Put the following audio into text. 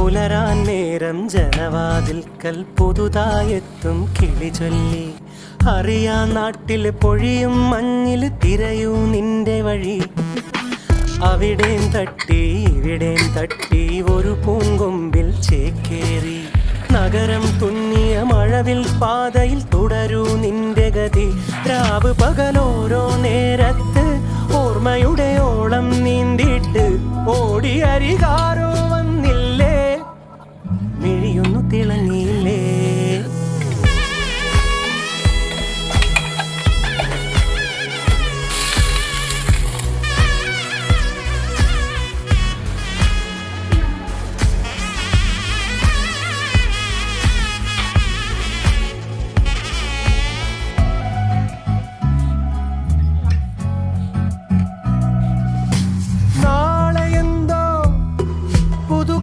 പുലരാൻ നേരം ജനവാതിൽക്കൽ പുതുതായെത്തും കിളി ചൊല്ലി. അറിയാ നാട്ടിൽ പൊഴിയും മഞ്ഞിൽ തിരയൂ നിന്റെ വഴി. അവിടേം തട്ടി ഇവിടേം തട്ടി ഒരു പൂങ്കൊമ്പിൽ ചേക്കേറി. നഗരം തുന്നിയ മഴവിൽ പാതയിൽ തുടരൂ നിന്റെ ഗതി. രാവ് പകലോരോ നേരത്ത് ഓർമ്മയുടെ ഓളം നീന്തിയിട്ട് ഓടി അരികാരോ.